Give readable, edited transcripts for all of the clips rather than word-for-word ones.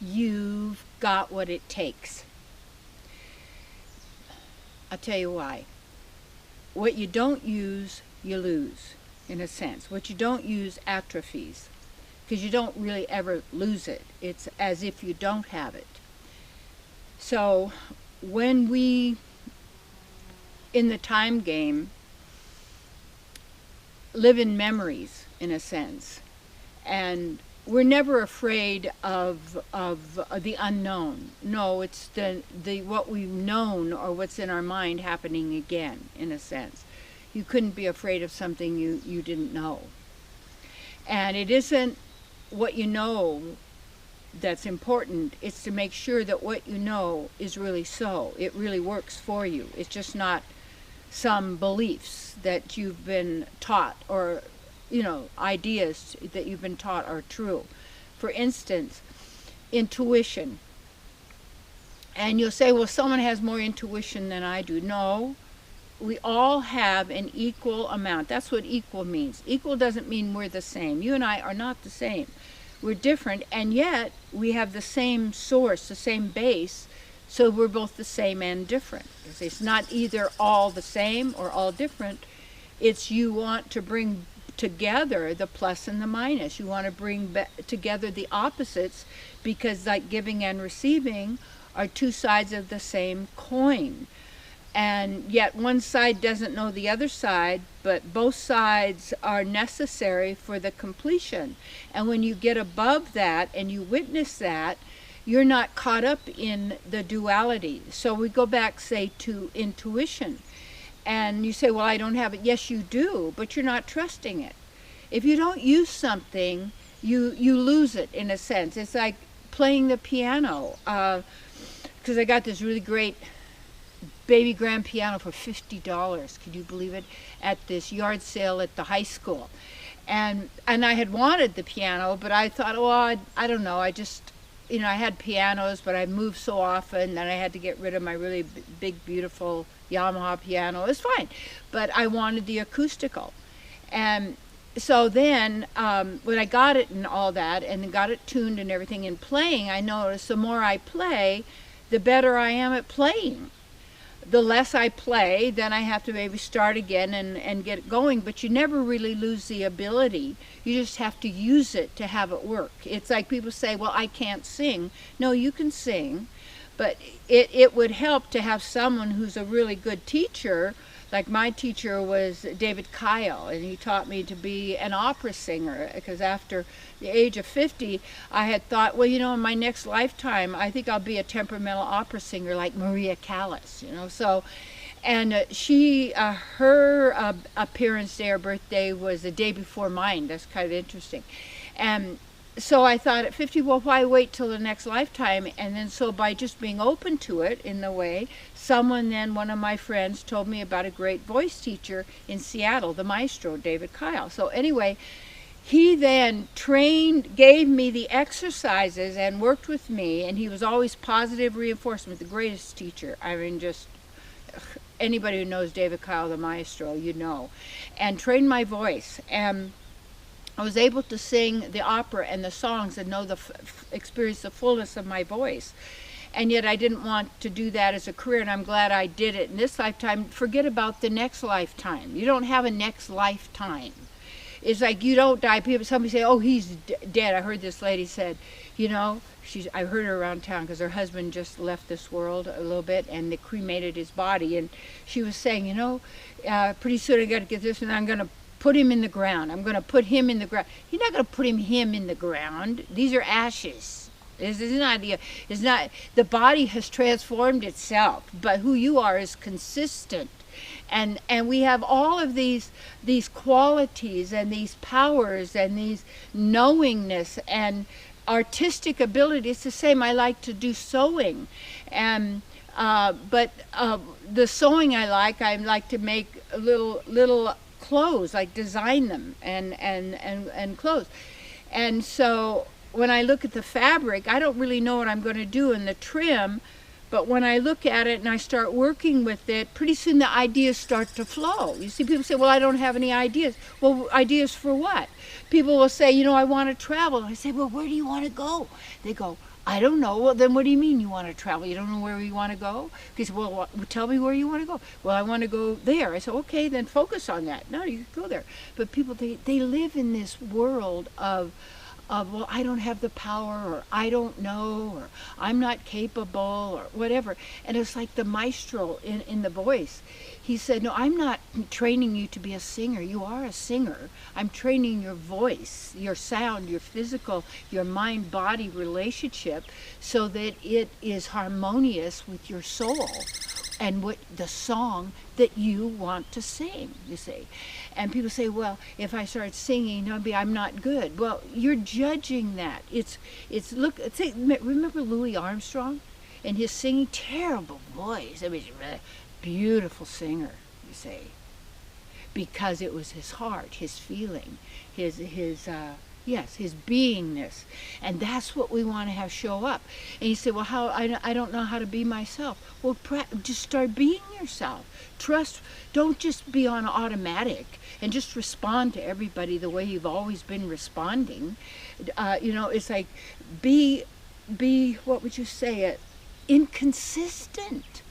you've got what it takes. I'll tell you why. What you don't use, you lose, in a sense. What you don't use atrophies, because you don't really ever lose it. It's as if you don't have it. So when we, in the time game, live in memories, in a sense, and we're never afraid of the unknown. No, it's the what we've known or what's in our mind happening again, in a sense. You couldn't be afraid of something you didn't know. And it isn't what you know that's important. It's to make sure that what you know is really so. It really works for you. It's just not some beliefs that you've been taught, or ideas that you've been taught are true. For instance, intuition. And you'll say, well, someone has more intuition than I do. No, we all have an equal amount. That's what equal means. Equal doesn't mean we're the same. You and I are not the same. We're different, and yet we have the same source, the same base, so we're both the same and different. It's not either all the same or all different. It's you want to bring together the plus and the minus. You want to bring together the opposites, because like giving and receiving are two sides of the same coin. And yet one side doesn't know the other side, but both sides are necessary for the completion. And when you get above that and you witness that, you're not caught up in the duality. So we go back, say, to intuition. And you say, well, I don't have it. Yes, you do, but you're not trusting it. If you don't use something, you lose it, in a sense. It's like playing the piano. Because I got this really great baby grand piano for $50. Could you believe it? At this yard sale at the high school. And I had wanted the piano, but I thought, oh, I don't know. I just, I had pianos, but I moved so often that I had to get rid of my really big, beautiful Yamaha piano. It was fine, but I wanted the acoustical. And so then when I got it and all that, and got it tuned and everything, and playing, I noticed the more I play, the better I am at playing. The less I play, then I have to maybe start again and get it going. But you never really lose the ability. You just have to use it to have it work. It's like people say, well, I can't sing. No, you can sing. But it would help to have someone who's a really good teacher. Like my teacher was David Kyle, and he taught me to be an opera singer, because after the age of 50, I had thought, well, in my next lifetime, I think I'll be a temperamental opera singer like Maria Callas, So, and her appearance day or birthday was the day before mine. That's kind of interesting. And so I thought at 50, well, why wait till the next lifetime? And then so by just being open to it in the way, one of my friends told me about a great voice teacher in Seattle, the maestro, David Kyle. So anyway, he then gave me the exercises and worked with me, and he was always positive reinforcement, the greatest teacher. I mean, just anybody who knows David Kyle, the maestro, and trained my voice. And I was able to sing the opera and the songs and experience the fullness of my voice. And yet I didn't want to do that as a career, and I'm glad I did it in this lifetime. Forget about the next lifetime. You don't have a next lifetime. It's like you don't die. Somebody say, oh, he's dead. I heard this lady said, I heard her around town because her husband just left this world a little bit, and they cremated his body. And she was saying, pretty soon I got to get this, and I'm going to put him in the ground. I'm going to put him in the ground. You're not going to put him in the ground. These are ashes. It's not, the body has transformed itself, but who you are is consistent. And we have all of these qualities and these powers and these knowingness and artistic ability. It's the same. I like to do sewing, and but the sewing I like to make little clothes, like design them and clothes. And so when I look at the fabric, I don't really know what I'm going to do in the trim, But when I look at it and I start working with it, pretty soon the ideas start to flow. You see, people say, well, I don't have any ideas. Well, ideas for what? People will say, I want to travel. I say, well, where do you want to go? They go, I don't know. Well, then what do you mean you want to travel? You don't know where you want to go? He said, well, tell me where you want to go. Well, I want to go there. I said, okay, then focus on that. No, you can go there. But people, they live in this world of, well, I don't have the power, or I don't know, or I'm not capable, or whatever. And it's like the maestro in the voice. He said, no, I'm not training you to be a singer. You are a singer. I'm training your voice, your sound, your physical, your mind-body relationship so that it is harmonious with your soul and what the song that you want to sing, you see. And people say, well, if I start singing, maybe I'm not good. Well, you're judging that. Remember Louis Armstrong and his singing? Terrible voice. I mean, beautiful singer, you see, because it was his heart, his feeling, his beingness, and that's what we want to have show up. And you say, well, how? I don't know how to be myself. Well, just start being yourself. Trust. Don't just be on automatic and just respond to everybody the way you've always been responding. It's like be what would you say it? Inconsistent.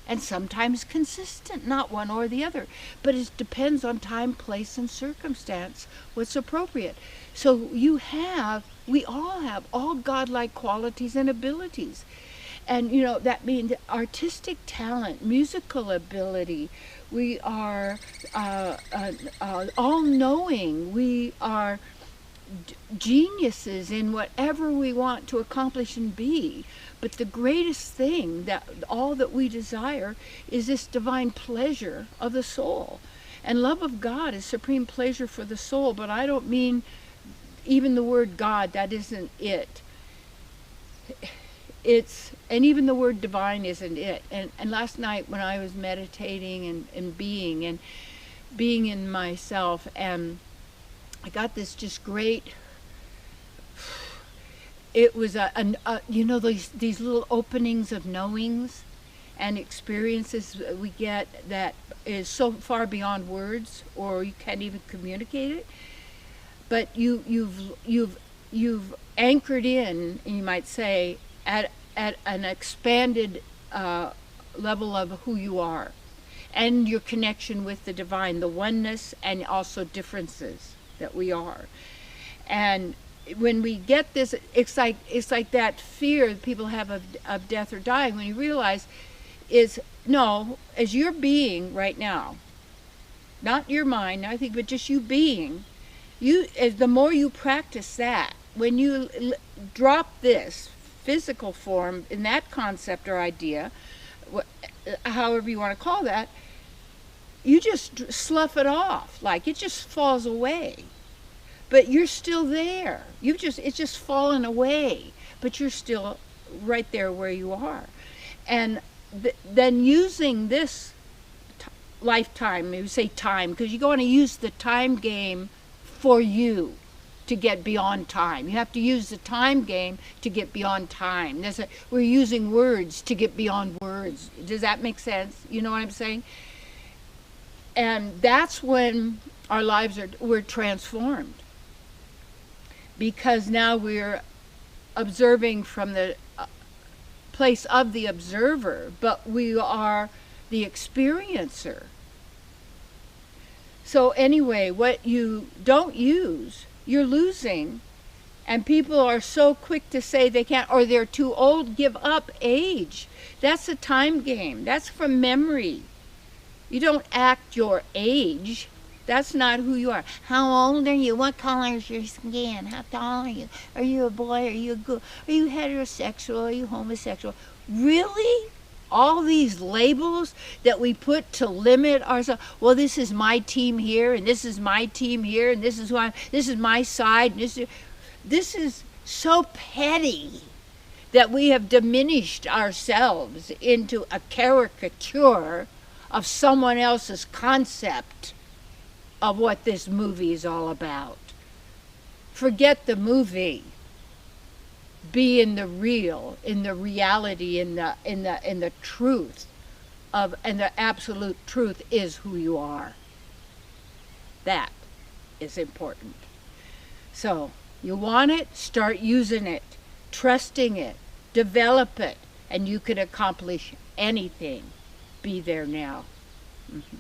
And sometimes consistent, not one or the other. But it depends on time, place, and circumstance, what's appropriate. So we all have all godlike qualities and abilities. And, that means artistic talent, musical ability. We are all-knowing. We are geniuses in whatever we want to accomplish and be. But the greatest thing, that all that we desire, is this divine pleasure of the soul. And love of God is supreme pleasure for the soul, but I don't mean even the word God, that isn't it. And even the word divine isn't it. And last night when I was meditating and being in myself, and I got this just great, it was these little openings of knowings and experiences we get that is so far beyond words, or you can't even communicate it. But you've anchored in, you might say, at an expanded level of who you are, and your connection with the divine, the oneness, and also differences that we are. And when we get this, it's like that fear that people have of death or dying. When you realize as you're being right now, not your mind, I think, but just you being, as the more you practice that, when you drop this physical form in that concept or idea, however you want to call that, you just slough it off, like it just falls away. But you're still there. It's just fallen away, but you're still right there where you are. And then using this lifetime, you say time, because you're going to use the time game for you to get beyond time. You have to use the time game to get beyond time. We're using words to get beyond words. Does that make sense? You know what I'm saying? And that's when our lives we're transformed. Because now we're observing from the place of the observer, but we are the experiencer. So anyway, what you don't use, you're losing. And people are so quick to say they can't, or they're too old. Give up age. That's a time game. That's from memory. You don't act your age. That's not who you are. How old are you? What color is your skin? How tall are you? Are you a boy? Are you a girl? Are you heterosexual? Are you homosexual? Really? All these labels that we put to limit ourselves. Well, this is my team here, and this is my team here, and this is my side. And this is so petty that we have diminished ourselves into a caricature of someone else's concept of what this movie is all about. Forget the movie. Be in the real, in the reality, in the truth of, and the absolute truth is who you are. That is important. So, you want it, start using it, trusting it, develop it, and you can accomplish anything. Be there now. Mm-hmm.